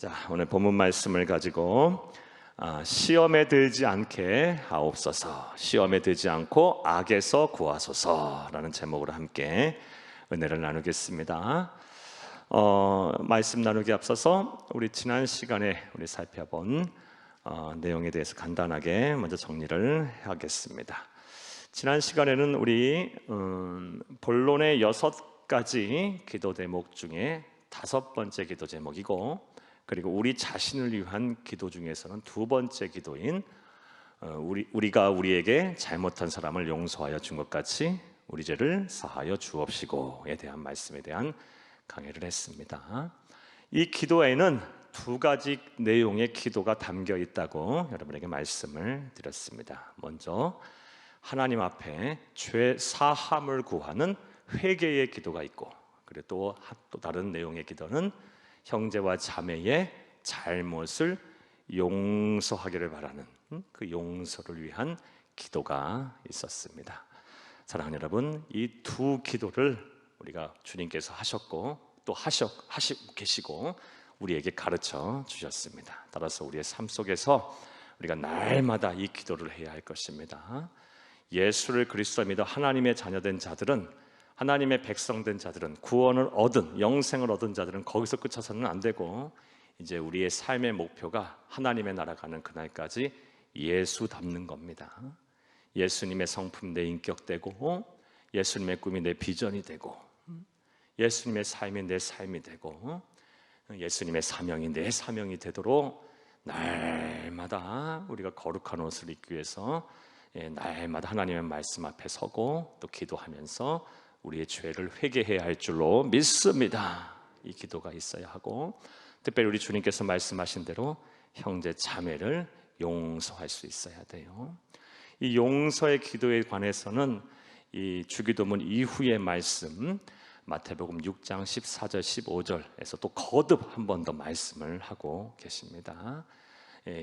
자, 오늘 본문 말씀을 가지고 시험에 들지 않게 하옵소서, 시험에 들지 않고 악에서 구하소서라는 제목으로 함께 은혜를 나누겠습니다. 말씀 나누기 앞서서 우리 지난 시간에 우리 살펴본 내용에 대해서 간단하게 먼저 정리를 하겠습니다. 지난 시간에는 우리 본론의 6가지 기도 제목 중에 5번째 기도 제목이고, 그리고 우리 자신을 위한 기도 중에서는 2번째 기도인 우리가 우리에게 잘못한 사람을 용서하여 준 것 같이 우리 죄를 사하여 주옵시고에 대한 말씀에 대한 강의를 했습니다. 이 기도에는 2가지 내용의 기도가 담겨 있다고 여러분에게 말씀을 드렸습니다. 먼저 하나님 앞에 죄 사함을 구하는 회개의 기도가 있고, 그리고 또 다른 내용의 기도는 형제와 자매의 잘못을 용서하기를 바라는 그 용서를 위한 기도가 있었습니다. 사랑하는 여러분, 이 2 기도를 우리가 주님께서 하셨고 또 하시고 계시고 우리에게 가르쳐 주셨습니다. 따라서 우리의 삶 속에서 우리가 날마다 이 기도를 해야 할 것입니다. 예수를 그리스도 믿어 하나님의 자녀된 자들은, 하나님의 백성된 자들은, 구원을 얻은, 영생을 얻은 자들은 거기서 끝쳐서는 안 되고, 이제 우리의 삶의 목표가 하나님의 나라 가는 그날까지 예수 닮는 겁니다. 예수님의 성품 내 인격 되고, 예수님의 꿈이 내 비전이 되고, 예수님의 삶이 내 삶이 되고, 예수님의 사명이 내 사명이 되도록 날마다 우리가 거룩한 옷을 입기 위해서 날마다 하나님의 말씀 앞에 서고 또 기도하면서 우리의 죄를 회개해야 할 줄로 믿습니다. 이 기도가 있어야 하고, 특별히 우리 주님께서 말씀하신 대로 형제 자매를 용서할 수 있어야 돼요. 이 용서의 기도에 관해서는 이 주기도문 이후의 말씀 마태복음 6장 14절 15절에서 또 거듭 한 번 더 말씀을 하고 계십니다.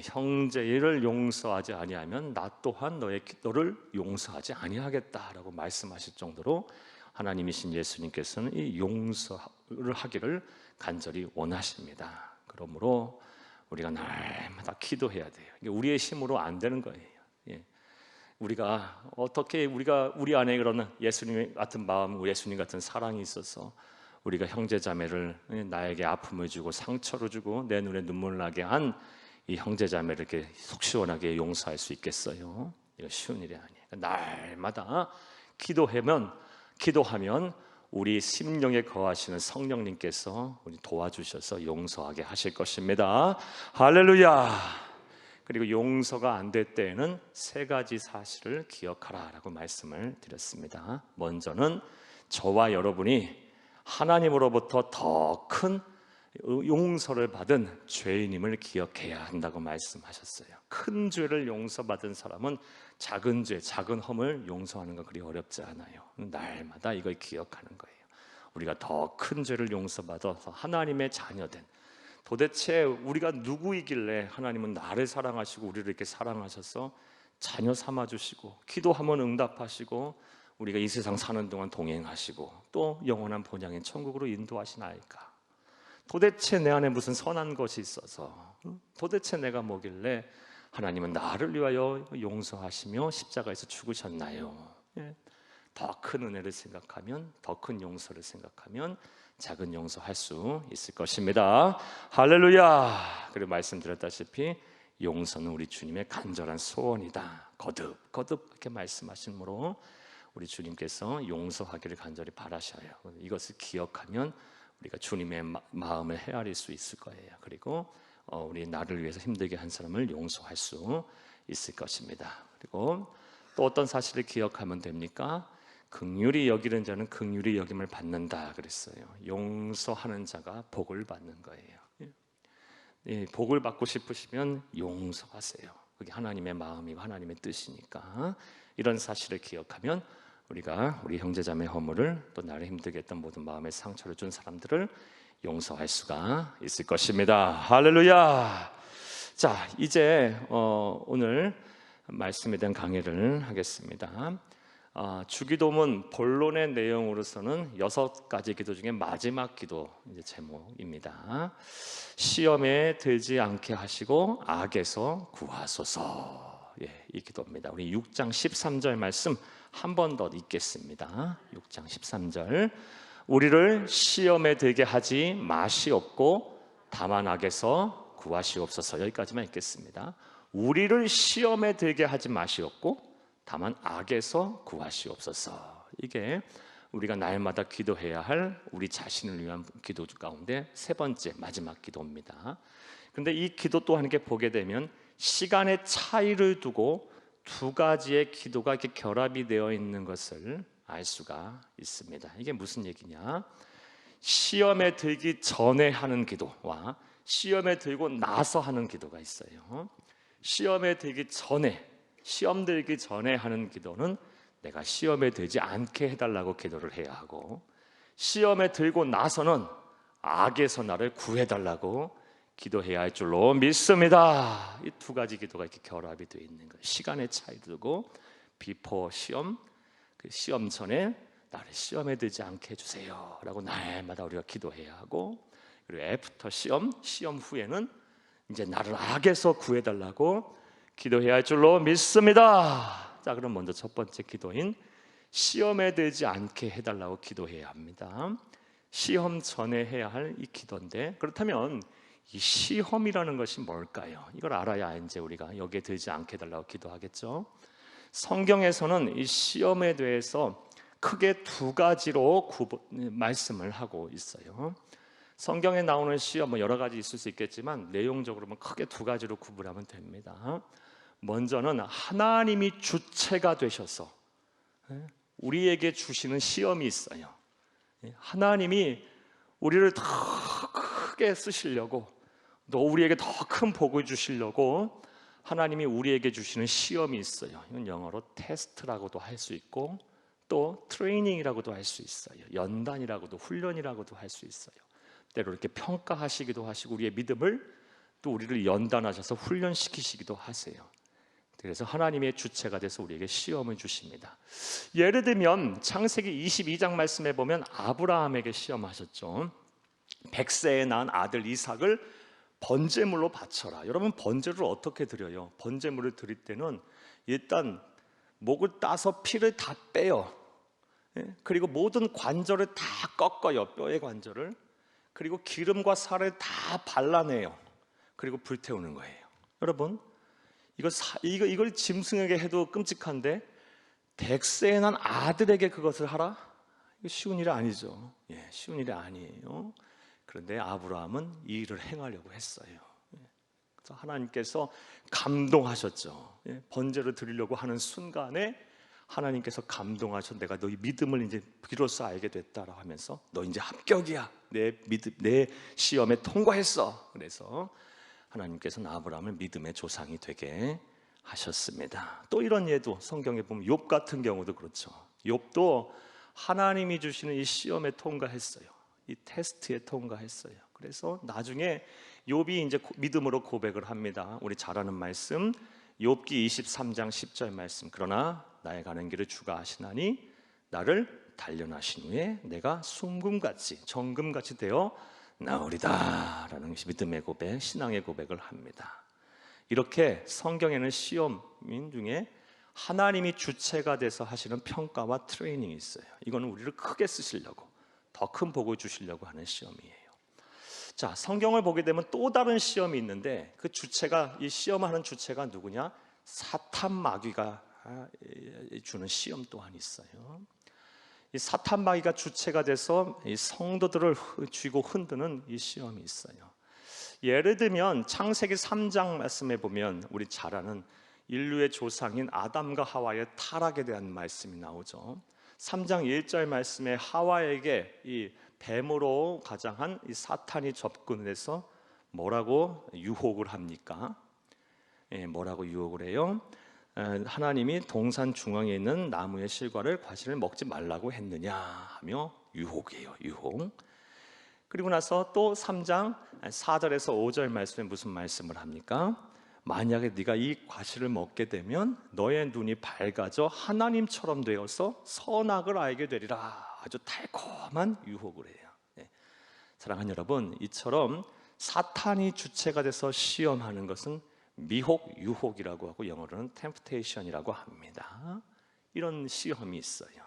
형제를 용서하지 아니하면 나 또한 너를 용서하지 아니하겠다라고 말씀하실 정도로 하나님이신 예수님께서는 이 용서를 하기를 간절히 원하십니다. 그러므로 우리가 날마다 기도해야 돼요. 이게 우리의 힘으로 안 되는 거예요. 우리가 어떻게 우리 안에 그러는 예수님 같은 마음, 예수님 같은 사랑이 있어서 우리가 형제자매를, 나에게 아픔을 주고 상처를 주고 내 눈에 눈물 나게 한 이 형제자매를 이렇게 속 시원하게 용서할 수 있겠어요? 이거 쉬운 일이 아니에요. 날마다 기도하면 우리 심령에 거하시는 성령님께서 우리 도와주셔서 용서하게 하실 것입니다. 할렐루야. 그리고 용서가 안 될 때에는 3가지 사실을 기억하라라고 말씀을 드렸습니다. 먼저는 저와 여러분이 하나님으로부터 더 큰 용서를 받은 죄인임을 기억해야 한다고 말씀하셨어요. 큰 죄를 용서받은 사람은 작은 죄, 작은 허물 용서하는 건 그리 어렵지 않아요. 날마다 이걸 기억하는 거예요. 우리가 더 큰 죄를 용서받아서 하나님의 자녀된, 도대체 우리가 누구이길래 하나님은 나를 사랑하시고 우리를 이렇게 사랑하셔서 자녀 삼아주시고 기도하면 응답하시고 우리가 이 세상 사는 동안 동행하시고 또 영원한 본향인 천국으로 인도하시나이까? 도대체 내 안에 무슨 선한 것이 있어서, 도대체 내가 뭐길래 하나님은 나를 위하여 용서하시며 십자가에서 죽으셨나요? 더 큰 은혜를 생각하면, 더 큰 용서를 생각하면 작은 용서할 수 있을 것입니다. 할렐루야. 그리고 말씀드렸다시피 용서는 우리 주님의 간절한 소원이다. 거듭 이렇게 말씀하시므로 우리 주님께서 용서하기를 간절히 바라셔요. 이것을 기억하면 우리가 주님의 마음을 헤아릴 수 있을 거예요. 그리고 우리 나를 위해서 힘들게 한 사람을 용서할 수 있을 것입니다. 그리고 또 어떤 사실을 기억하면 됩니까? 긍휼히 여기는 자는 긍휼히 여김을 받는다 그랬어요. 용서하는 자가 복을 받는 거예요. 복을 받고 싶으시면 용서하세요. 그게 하나님의 마음이고 하나님의 뜻이니까 이런 사실을 기억하면 우리가 우리 형제자매 허물을, 또 나를 힘들게 했던 모든 마음의 상처를 준 사람들을 용서할 수가 있을 것입니다. 할렐루야. 자, 이제 오늘 말씀에 대한 강의를 하겠습니다. 주기도문 본론의 내용으로서는 6가지 기도 중에 마지막 기도 이제 제목입니다. 시험에 들지 않게 하시고 악에서 구하소서. 이 기도입니다. 우리 6장 13절 말씀 한 번 더 읽겠습니다. 6장 13절. 우리를 시험에 들게 하지 마시옵고 다만 악에서 구하시옵소서. 여기까지만 읽겠습니다. 우리를 시험에 들게 하지 마시옵고 다만 악에서 구하시옵소서. 이게 우리가 날마다 기도해야 할 우리 자신을 위한 기도 가운데 세 번째 마지막 기도입니다. 그런데 이 기도 또한 이렇게 보게 되면 시간의 차이를 두고 두 가지의 기도가 이렇게 결합이 되어 있는 것을 알 수가 있습니다. 이게 무슨 얘기냐? 시험에 들기 전에 하는 기도와 시험에 들고 나서 하는 기도가 있어요. 시험에 들기 전에, 시험 들기 전에 하는 기도는 내가 시험에 들지 않게 해달라고 기도를 해야 하고, 시험에 들고 나서는 악에서 나를 구해달라고 기도해야 할 줄로 믿습니다. 이 두 가지 기도가 이렇게 결합이 되어 있는 거예요. 시간의 차이 두고 비포 시험, 그 시험 전에 나를 시험에 들지 않게 해주세요 라고 날마다 우리가 기도해야 하고, 그리고 애프터 시험, 시험 후에는 이제 나를 악에서 구해달라고 기도해야 할 줄로 믿습니다. 자, 그럼 먼저 첫 번째 기도인 시험에 들지 않게 해달라고 기도해야 합니다. 시험 전에 해야 할 이 기도인데, 그렇다면 이 시험이라는 것이 뭘까요? 이걸 알아야 이제 우리가 여기에 들지 않게 해달라고 기도하겠죠. 성경에서는 이 시험에 대해서 크게 두 가지로 말씀을 하고 있어요. 성경에 나오는 시험 여러 가지 있을 수 있겠지만 내용적으로는 크게 두 가지로 구분하면 됩니다. 먼저는 하나님이 주체가 되셔서 우리에게 주시는 시험이 있어요. 하나님이 우리를 더 크게 쓰시려고, 또 우리에게 더 큰 복을 주시려고 하나님이 우리에게 주시는 시험이 있어요. 이건 영어로 테스트라고도 할 수 있고 또 트레이닝이라고도 할 수 있어요. 연단이라고도, 훈련이라고도 할 수 있어요. 때로 이렇게 평가하시기도 하시고 우리의 믿음을 또 우리를 연단하셔서 훈련시키시기도 하세요. 그래서 하나님의 주체가 돼서 우리에게 시험을 주십니다. 예를 들면 창세기 22장 말씀에 보면 아브라함에게 시험하셨죠. 100세에 낳은 아들 이삭을 번제물로 바쳐라. 여러분, 번제를 어떻게 드려요? 번제물을 드릴 때는 일단 목을 따서 피를 다 빼요. 그리고 모든 관절을 다 꺾어요. 뼈의 관절을. 그리고 기름과 살을 다 발라내요. 그리고 불태우는 거예요. 여러분, 이걸 짐승에게 해도 끔찍한데 100세에 난 아들에게 그것을 하라? 이거 쉬운 일이 아니죠. 쉬운 일이 아니에요. 그런데 아브라함은 이 일을 행하려고 했어요. 그래서 하나님께서 감동하셨죠. 번제를 드리려고 하는 순간에 하나님께서 감동하셔. 내가 너희 믿음을 이제 비로소 알게 됐다라고 하면서 너 이제 합격이야. 내 시험에 통과했어. 그래서 하나님께서는 아브라함을 믿음의 조상이 되게 하셨습니다. 또 이런 예도 성경에 보면 욥 같은 경우도 그렇죠. 욥도 하나님이 주시는 이 시험에 통과했어요. 이 테스트에 통과했어요. 그래서 나중에 욥이 이제 믿음으로 고백을 합니다. 우리 잘 아는 말씀, 욥기 23장 10절 말씀. 그러나 나의 가는 길을 주가 아시나니 나를 단련하신 후에 내가 순금같이 정금같이 되어 나으리다 라는 것이 믿음의 고백, 신앙의 고백을 합니다. 이렇게 성경에는 시험인 중에 하나님이 주체가 돼서 하시는 평가와 트레이닝이 있어요. 이거는 우리를 크게 쓰시려고, 더 큰 복을 주시려고 하는 시험이에요. 자, 성경을 보게 되면 또 다른 시험이 있는데 그 주체가, 이 시험하는 주체가 누구냐? 사탄 마귀가 주는 시험 또한 있어요. 이 사탄 마귀가 주체가 돼서 이 성도들을 쥐고 흔드는 이 시험이 있어요. 예를 들면 창세기 3장 말씀에 보면 우리 잘 아는 인류의 조상인 아담과 하와의 타락에 대한 말씀이 나오죠. 3장 1절 말씀에 하와에게 이 뱀으로 가장한 이 사탄이 접근해서 뭐라고 유혹을 합니까? 뭐라고 유혹을 해요? 하나님이 동산 중앙에 있는 나무의 실과를 과실을 먹지 말라고 했느냐 하며 유혹이에요. 유혹. 그리고 나서 또 3장 4절에서 5절 말씀에 무슨 말씀을 합니까? 만약에 네가 이 과실을 먹게 되면 너의 눈이 밝아져 하나님처럼 되어서 선악을 알게 되리라. 아주 달콤한 유혹을 해요. 예. 사랑하는 여러분, 이처럼 사탄이 주체가 돼서 시험하는 것은 미혹, 유혹이라고 하고 영어로는 temptation이라고 합니다. 이런 시험이 있어요.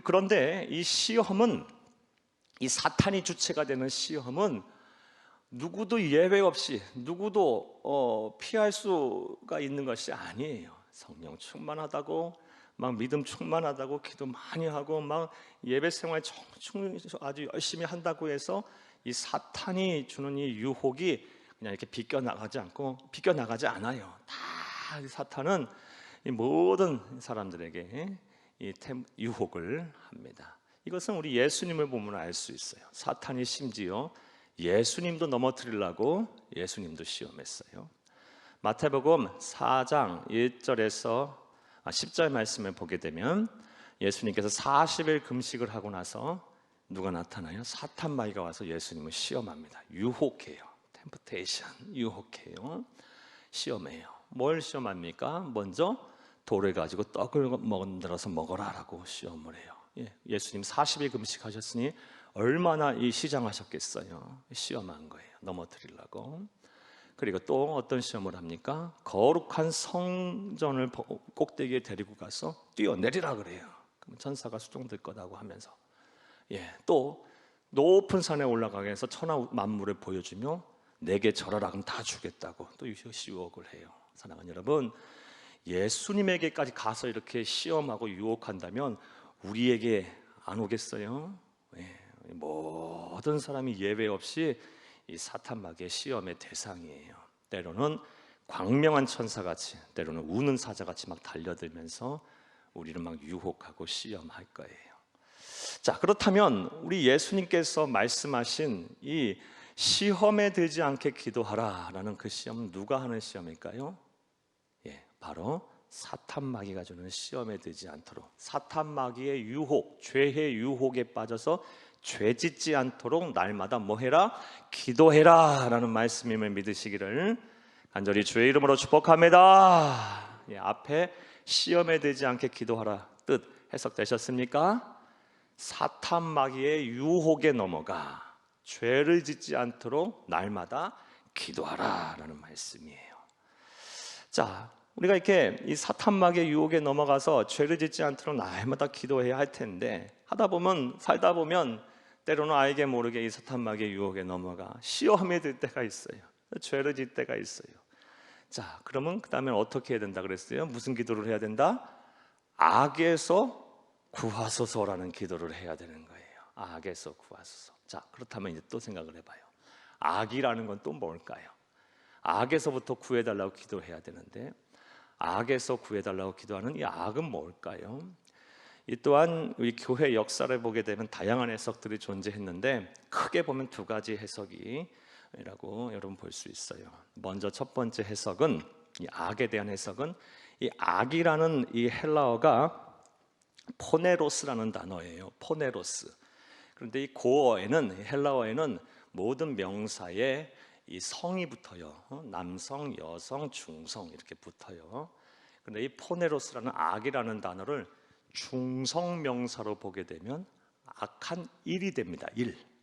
그런데 이 시험은, 이 사탄이 주체가 되는 시험은 누구도 예외 없이 누구도 피할 수가 있는 것이 아니에요. 성령 충만하다고, 막 믿음 충만하다고, 기도 많이 하고, 막 예배 생활 아주 열심히 한다고 해서 이 사탄이 주는 이 유혹이 그냥 이렇게 비껴나가지 않아요. 다 이 사탄은 이 모든 사람들에게 이 유혹을 합니다. 이것은 우리 예수님을 보면 알 수 있어요. 사탄이 심지어 예수님도 넘어뜨리려고 예수님도 시험했어요. 마태복음 4장 1절에서 10절 말씀을 보게 되면 예수님께서 40일 금식을 하고 나서 누가 나타나요? 사탄 마귀가 와서 예수님을 시험합니다. 유혹해요. 템프테이션, 유혹해요. 시험해요. 뭘 시험합니까? 먼저 돌을 가지고 떡을 만들어서 먹어라라고 시험을 해요. 예수님 40일 금식하셨으니 얼마나 시장하셨겠어요. 시험한 거예요. 넘어뜨리려고. 그리고 또 어떤 시험을 합니까? 거룩한 성전을 꼭대기에 데리고 가서 뛰어내리라 그래요. 그럼 천사가 수종될 거라고 하면서, 또 높은 산에 올라가게 해서 천하 만물을 보여주며 내게 절하라 그럼 다 주겠다고 또 유혹을 해요. 사랑하는 여러분, 예수님에게까지 가서 이렇게 시험하고 유혹한다면 우리에게 안 오겠어요? 모든 사람이 예외 없이 이 사탄 마귀의 시험의 대상이에요. 때로는 광명한 천사같이, 때로는 우는 사자같이 막 달려들면서 우리를 막 유혹하고 시험할 거예요. 자, 그렇다면 우리 예수님께서 말씀하신 이 시험에 들지 않게 기도하라라는 그 시험은 누가 하는 시험일까요? 바로 사탄 마귀가 주는 시험에 들지 않도록, 사탄 마귀의 유혹, 죄의 유혹에 빠져서 죄 짓지 않도록 날마다 뭐 해라? 기도해라 라는 말씀임을 믿으시기를 간절히 주의 이름으로 축복합니다. 앞에 시험에 들지 않게 기도하라 뜻 해석되셨습니까? 사탄 마귀의 유혹에 넘어가 죄를 짓지 않도록 날마다 기도하라 라는 말씀이에요. 자, 우리가 이렇게 이 사탄 마귀의 유혹에 넘어가서 죄를 짓지 않도록 날마다 기도해야 할 텐데, 살다 보면 때로는 알게 모르게 이 사탄 마귀의 유혹에 넘어가 시험에 들 때가 있어요. 죄를 짓 때가 있어요. 자, 그러면 그 다음에 어떻게 해야 된다 그랬어요? 무슨 기도를 해야 된다? 악에서 구하소서라는 기도를 해야 되는 거예요. 악에서 구하소서. 자, 그렇다면 이제 또 생각을 해봐요. 악이라는 건 또 뭘까요? 악에서부터 구해달라고 기도해야 되는데, 악에서 구해달라고 기도하는 이 악은 뭘까요? 이 또한 우리 교회 역사를 보게 되면 다양한 해석들이 존재했는데, 크게 보면 두 가지 해석이라고 여러분 볼 수 있어요. 먼저 첫 번째 해석은, 이 악에 대한 해석은, 이 악이라는 이 헬라어가 포네로스라는 단어예요. 포네로스. 그런데 이 고어에는, 헬라어에는 모든 명사에 이 성이 붙어요. 남성, 여성, 중성 이렇게 붙어요. 그런데 이 포네로스라는 악이라는 단어를 중성 명사로 보게 되면 악한 일이 됩니다.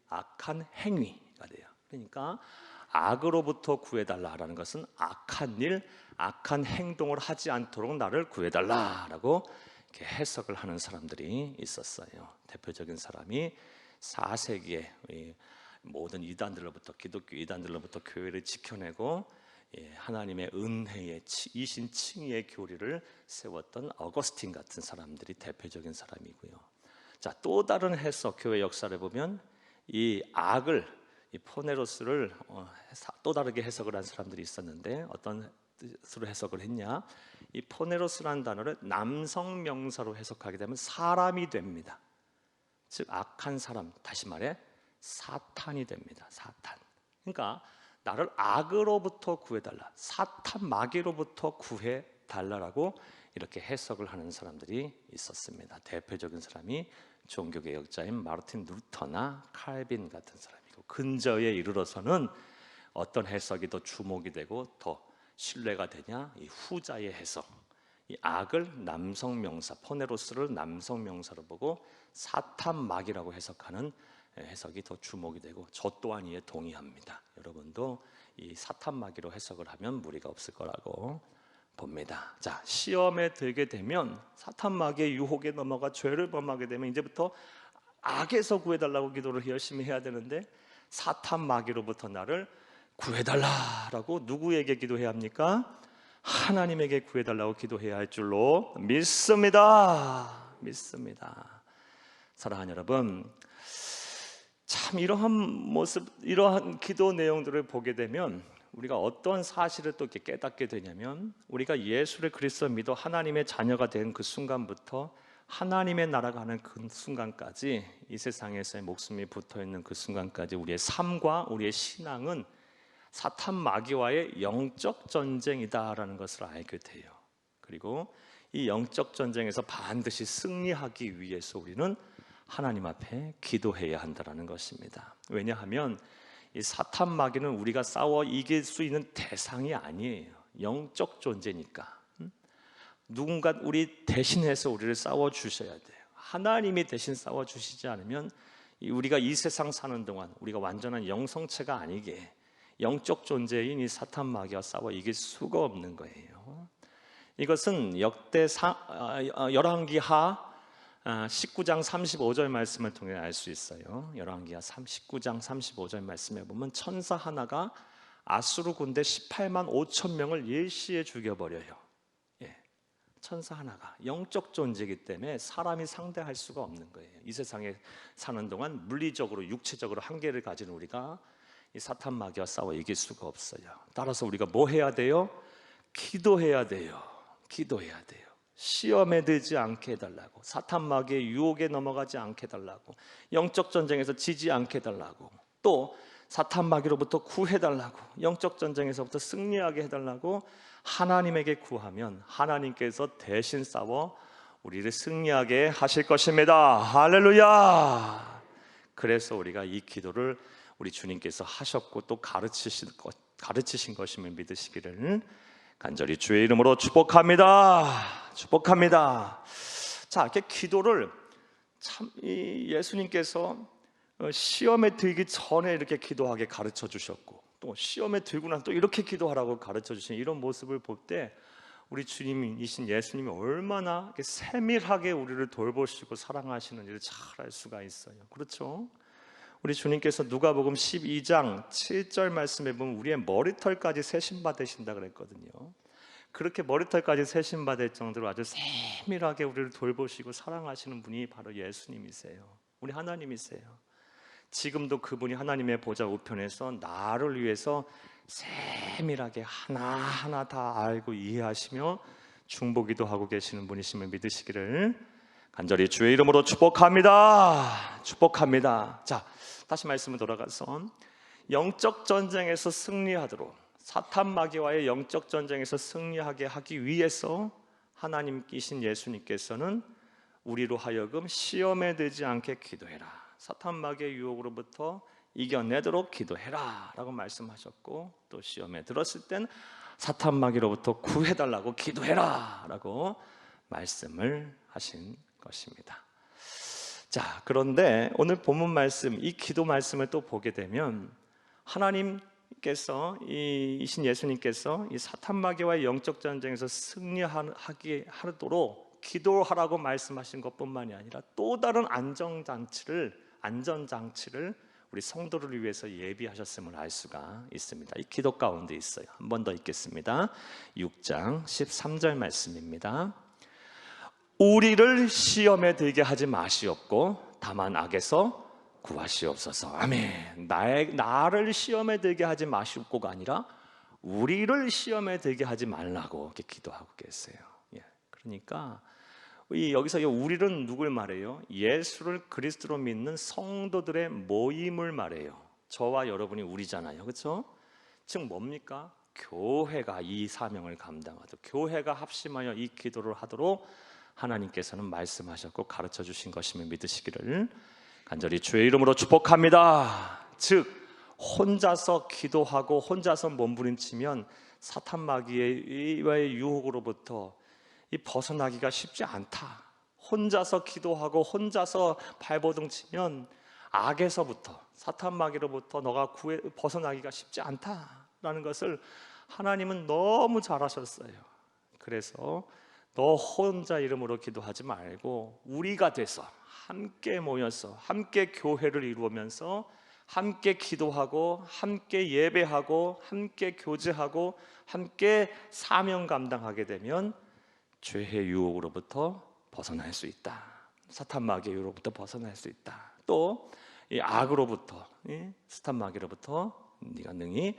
악한 행위가 돼요. 그러니까 악으로부터 구해달라라는 것은 악한 일, 악한 행동을 하지 않도록 나를 구해달라라고 이렇게 해석을 하는 사람들이 있었어요. 대표적인 사람이 4세기에 모든 이단들로부터, 기독교 이단들로부터 교회를 지켜내고 하나님의 은혜의 이신 칭의의 교리를 세웠던 어거스틴 같은 사람들이 대표적인 사람이고요. 자, 또 다른 해석, 교회 역사를 보면 이 악을, 이 포네로스를 또 다르게 해석을 한 사람들이 있었는데, 어떤 뜻으로 해석을 했냐? 이 포네로스라는 단어를 남성 명사로 해석하게 되면 사람이 됩니다. 즉 악한 사람, 다시 말해 사탄이 됩니다. 사탄. 그러니까 나를 악으로부터 구해달라, 사탄 마귀로부터 구해달라라고 이렇게 해석을 하는 사람들이 있었습니다. 대표적인 사람이 종교개혁자인 마르틴 루터나 칼빈 같은 사람이고, 근저에 이르러서는 어떤 해석이 더 주목이 되고 더 신뢰가 되냐? 이 후자의 해석. 이 악을 남성 명사, 포네로스를 남성 명사로 보고 사탄 마귀라고 해석하는 해석이 더 주목이 되고, 저 또한 이에 동의합니다. 여러분도 이 사탄 마귀로 해석을 하면 무리가 없을 거라고 봅니다. 자, 시험에 들게 되면 사탄 마귀의 유혹에 넘어가 죄를 범하게 되면 이제부터 악에서 구해달라고 기도를 열심히 해야 되는데, 사탄 마귀로부터 나를 구해달라라고 누구에게 기도해야 합니까? 하나님에게 구해달라고 기도해야 할 줄로 믿습니다. 사랑하는 여러분, 참 이러한 모습, 이러한 기도 내용들을 보게 되면 우리가 어떤 사실을 또 이렇게 깨닫게 되냐면, 우리가 예수를 그리스도 믿어 하나님의 자녀가 된 그 순간부터 하나님의 나라가 하는 그 순간까지, 이 세상에서의 목숨이 붙어있는 그 순간까지 우리의 삶과 우리의 신앙은 사탄 마귀와의 영적 전쟁이다라는 것을 알게 돼요. 그리고 이 영적 전쟁에서 반드시 승리하기 위해서 우리는 하나님 앞에 기도해야 한다는 것입니다. 왜냐하면 이 사탄 마귀는 우리가 싸워 이길 수 있는 대상이 아니에요. 영적 존재니까. 누군가 우리 대신해서 우리를 싸워 주셔야 돼요. 하나님이 대신 싸워 주시지 않으면 우리가 이 세상 사는 동안 우리가 완전한 영성체가 아니게 영적 존재인 이 사탄 마귀와 싸워 이길 수가 없는 거예요. 이것은 열왕기하 19장 35절 말씀을 통해 알 수 있어요. 열왕기하 19장 35절 말씀에 보면 천사 하나가 아수르 군대 18만 5천 명을 일시에 죽여버려요. 천사 하나가 영적 존재이기 때문에 사람이 상대할 수가 없는 거예요. 이 세상에 사는 동안 물리적으로 육체적으로 한계를 가진 우리가 이 사탄 마귀와 싸워 이길 수가 없어요. 따라서 우리가 뭐 해야 돼요? 기도해야 돼요. 시험에 들지 않게 해달라고, 사탄 마귀의 유혹에 넘어가지 않게 해달라고, 영적 전쟁에서 지지 않게 해달라고, 또 사탄 마귀로부터 구해달라고, 영적 전쟁에서부터 승리하게 해달라고 하나님에게 구하면 하나님께서 대신 싸워 우리를 승리하게 하실 것입니다. 할렐루야. 그래서 우리가 이 기도를 우리 주님께서 하셨고 또 가르치신 것임을 믿으시기를 간절히 주의 이름으로 축복합니다. 자, 이렇게 기도를 참 예수님께서 시험에 들기 전에 이렇게 기도하게 가르쳐 주셨고, 또 시험에 들고 난 또 이렇게 기도하라고 가르쳐 주신 이런 모습을 볼 때 우리 주님이신 예수님이 얼마나 이렇게 세밀하게 우리를 돌보시고 사랑하시는지를 잘 알 수가 있어요. 그렇죠? 우리 주님께서 누가복음 12장 7절 말씀에 보면 우리의 머리털까지 세심받으신다 그랬거든요. 그렇게 머리털까지 세심받을 정도로 아주 세밀하게 우리를 돌보시고 사랑하시는 분이 바로 예수님이세요. 우리 하나님이세요. 지금도 그분이 하나님의 보좌 우편에서 나를 위해서 세밀하게 하나하나 다 알고 이해하시며 중보기도 하고 계시는 분이심을 믿으시기를 간절히 주의 이름으로 축복합니다. 자, 다시 말씀을 돌아가서 영적 전쟁에서 승리하도록, 사탄 마귀와의 영적 전쟁에서 승리하게 하기 위해서 하나님이신 예수님께서는 우리로 하여금 시험에 들지 않게 기도해라, 사탄 마귀의 유혹으로부터 이겨내도록 기도해라 라고 말씀하셨고, 또 시험에 들었을 땐 사탄 마귀로부터 구해달라고 기도해라 라고 말씀을 하신 것입니다. 자, 그런데 오늘 본문 말씀, 이 기도 말씀을 또 보게 되면 하나님께서 이신 예수님께서 이 사탄 마귀와의 영적 전쟁에서 승리하게 하도록 기도하라고 말씀하신 것뿐만이 아니라 또 다른 안전장치를 우리 성도를 위해서 예비하셨음을 알 수가 있습니다. 이 기도 가운데 있어요. 한 번 더 읽겠습니다. 6장 13절 말씀입니다. 우리를 시험에 들게 하지 마시옵고 다만 악에서 구하시옵소서. 아멘. 나를 시험에 들게 하지 마시옵고가 아니라 우리를 시험에 들게 하지 말라고 이렇게 기도하고 계세요. 그러니까 여기서 우리는 누굴 말해요? 예수를 그리스도로 믿는 성도들의 모임을 말해요. 저와 여러분이 우리잖아요. 그렇죠? 즉 뭡니까? 교회가 이 사명을 감당하도록, 교회가 합심하여 이 기도를 하도록 하나님께서는 말씀하셨고 가르쳐 주신 것임을 믿으시기를 간절히 주의 이름으로 축복합니다. 즉 혼자서 기도하고 혼자서 몸부림치면 사탄 마귀의 유혹으로부터 이 벗어나기가 쉽지 않다. 혼자서 기도하고 혼자서 발버둥 치면 악에서부터, 사탄 마귀로부터 너가 벗어나기가 쉽지 않다라는 것을 하나님은 너무 잘 아셨어요. 그래서 너 혼자 이름으로 기도하지 말고 우리가 돼서 함께 모여서 함께 교회를 이루면서 함께 기도하고 함께 예배하고 함께 교제하고 함께 사명 감당하게 되면 죄의 유혹으로부터 벗어날 수 있다. 사탄 마귀의 유혹으로부터 벗어날 수 있다. 또 이 악으로부터, 사탄 마귀로부터 네가 능히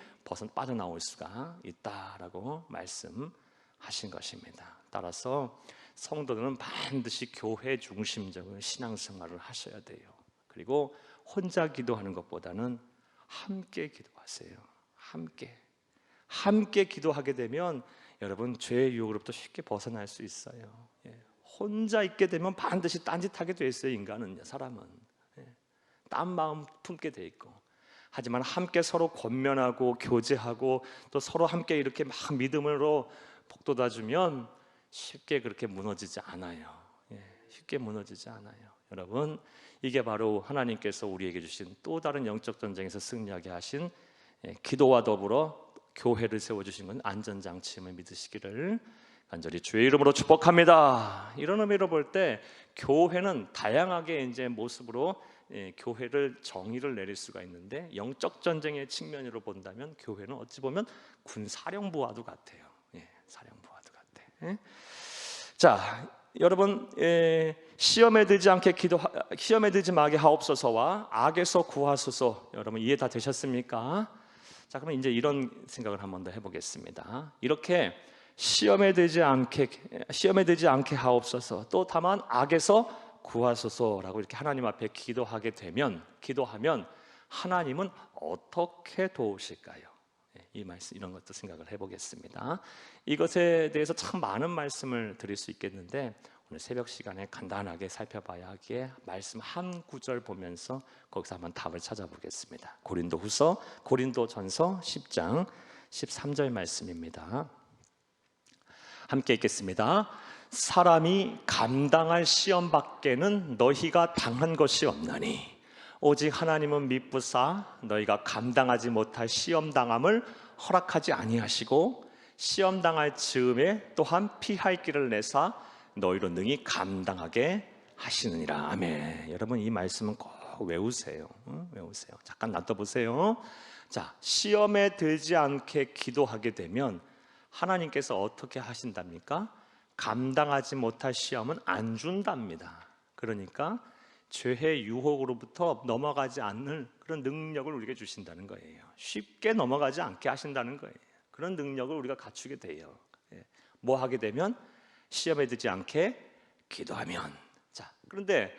빠져나올 수가 있다라고 말씀하신 것입니다. 따라서 성도들은 반드시 교회 중심적인 신앙생활을 하셔야 돼요. 그리고 혼자 기도하는 것보다는 함께 기도하세요. 함께 기도하게 되면 여러분 죄의 유혹으로부터 쉽게 벗어날 수 있어요. 혼자 있게 되면 반드시 딴짓하게 돼 있어요. 인간은, 사람은 딴 마음 품게 돼 있고. 하지만 함께 서로 권면하고 교제하고 또 서로 함께 이렇게 막 믿음으로 복돋아주면 쉽게 그렇게 무너지지 않아요. 쉽게 무너지지 않아요. 여러분, 이게 바로 하나님께서 우리에게 주신 또 다른 영적 전쟁에서 승리하게 하신 기도와 더불어 교회를 세워주신 건 안전장치임을 믿으시기를 간절히 주의 이름으로 축복합니다. 이런 의미로 볼 때 교회는 다양하게 이제 모습으로 교회를 정의를 내릴 수가 있는데, 영적 전쟁의 측면으로 본다면 교회는 어찌 보면 군사령부와도 같아요. 사령부와도 같아. 자, 여러분, 시험에 들지 마게 하옵소서와 악에서 구하소서. 여러분 이해 다 되셨습니까? 자, 그러면 이제 이런 생각을 한 번 더 해보겠습니다. 이렇게 시험에 들지 않게 하옵소서, 또 다만 악에서 구하소서라고 이렇게 하나님 앞에 기도하면 하나님은 어떻게 도우실까요? 이 말씀, 이런 것도 생각을 해보겠습니다. 이것에 대해서 참 많은 말씀을 드릴 수 있겠는데 오늘 새벽 시간에 간단하게 살펴봐야 하기에 말씀 한 구절 보면서 거기서 한번 답을 찾아보겠습니다. 고린도전서 10장 13절 말씀입니다. 함께 읽겠습니다. 사람이 감당할 시험 밖에는 너희가 당한 것이 없나니 오직 하나님은 미쁘사 너희가 감당하지 못할 시험 당함을 허락하지 아니하시고 시험 당할 즈음에 또한 피할 길을 내사 너희로 능히 감당하게 하시느니라. 아멘. 여러분 이 말씀은 꼭 외우세요. 외우세요. 잠깐 놔둬보세요. 자, 시험에 들지 않게 기도하게 되면 하나님께서 어떻게 하신답니까? 감당하지 못할 시험은 안 준답니다. 그러니까 죄의 유혹으로부터 넘어가지 않는 그런 능력을 우리에게 주신다는 거예요. 쉽게 넘어가지 않게 하신다는 거예요. 그런 능력을 우리가 갖추게 돼요. 뭐 하게 되면? 시험에 들지 않게 기도하면. 자, 그런데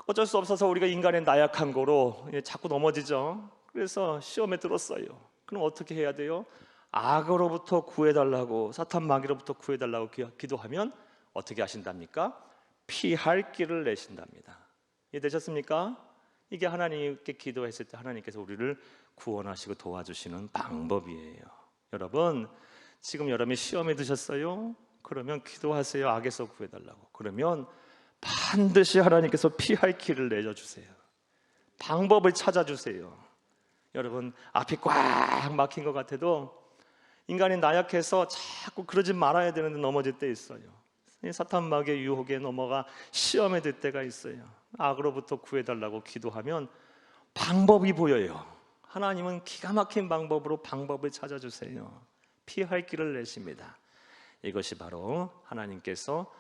어쩔 수 없어서 우리가 인간의 나약한 거로 자꾸 넘어지죠. 그래서 시험에 들었어요. 그럼 어떻게 해야 돼요? 악으로부터 구해달라고, 사탄 마귀로부터 구해달라고 기도하면 어떻게 하신답니까? 피할 길을 내신답니다. 이해되셨습니까? 이게 하나님께 기도했을 때 하나님께서 우리를 구원하시고 도와주시는 방법이에요. 여러분, 지금 여러분이 시험에 드셨어요? 그러면 기도하세요. 악에서 구해달라고. 그러면 반드시 하나님께서 피할 길을 내줘주세요. 방법을 찾아주세요. 여러분, 앞이 꽉 막힌 것 같아도 인간이 나약해서 자꾸 그러지 말아야 되는데 넘어질 때 있어요. 사탄 마귀의 유혹에 넘어가 시험에 들 때가 있어요. 악으로부터 구해달라고 기도하면 방법이 보여요. 하나님은 기가 막힌 방법으로 방법을 찾아주세요. 피할 길을 내십니다. 이것이 바로 하나님께서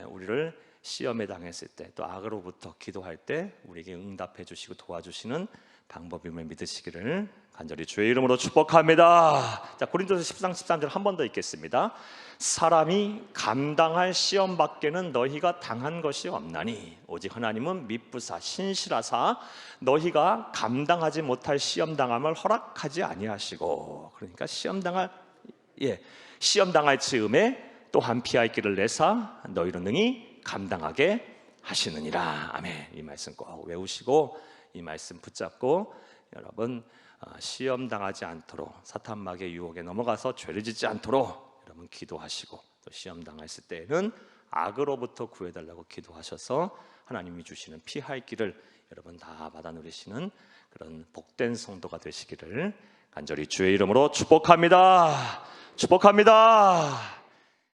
우리를 시험에 당했을 때 또 악으로부터 기도할 때 우리에게 응답해 주시고 도와주시는 방법임을 믿으시기를 간절히 주의 이름으로 축복합니다. 자, 고린도서 10장 13절 한 번 더 읽겠습니다. 사람이 감당할 시험 밖에는 너희가 당한 것이 없나니 오직 하나님은 미쁘사 신실하사 너희가 감당하지 못할 시험 당함을 허락하지 아니하시고, 그러니까 시험 당할 즈음에 또한 피할 길을 내사 너희로 능히 감당하게 하시느니라. 아멘. 이 말씀 꼭 외우시고 이 말씀 붙잡고 여러분 시험 당하지 않도록 사탄 마귀의 유혹에 넘어가서 죄를 짓지 않도록 여러분 기도하시고, 또 시험 당했을 때에는 악으로부터 구해달라고 기도하셔서 하나님이 주시는 피할 길을 여러분 다 받아 누리시는 그런 복된 성도가 되시기를 간절히 주의 이름으로 축복합니다. 축복합니다.